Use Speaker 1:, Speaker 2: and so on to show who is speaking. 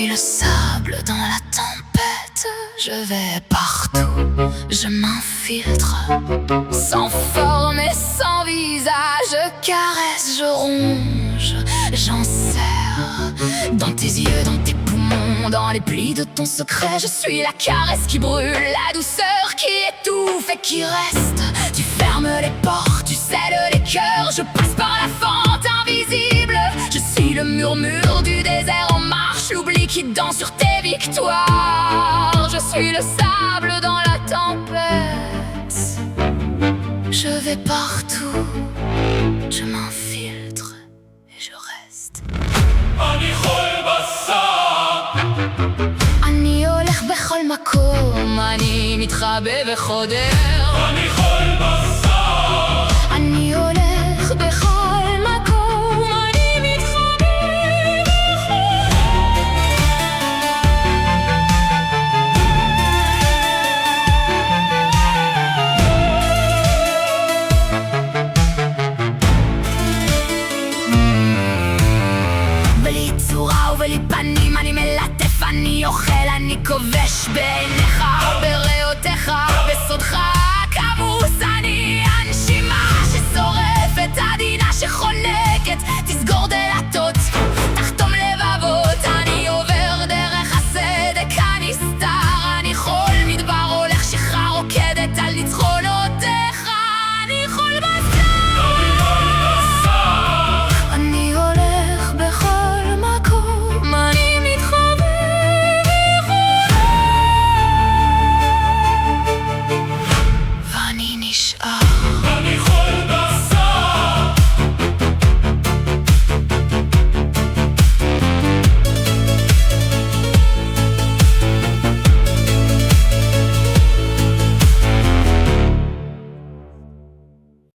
Speaker 1: suis le sable dans la tempête. Je vais partout, je m'infiltre, sans forme et sans visage. Je caresse, je ronge, j'en serre. Dans tes yeux, dans tes poumons, dans les plis de ton secret. Je suis la caresse qui brûle, la douceur qui étouffe et qui reste. Tu fermes les portes, tu scelles les cœurs. Je passe par la fente invisible. Je suis le murmure du désert en marche, l'oubli qui danse sur tes victoires. Je suis le sable dans la tempête. Je vais partout, je m'infiltre et je reste. אני הולך בכל מקום, אני מתחבא וחודר. אני הולך בכל מקום, אני מתחבא וחודר. בלי צורה ובלי פנים אני מלטף, אני אוכל, אני כובש בעיניך, בריאותיך, בסודך כמוס. אני הנשימה ששורפת, עדינה שחולפת.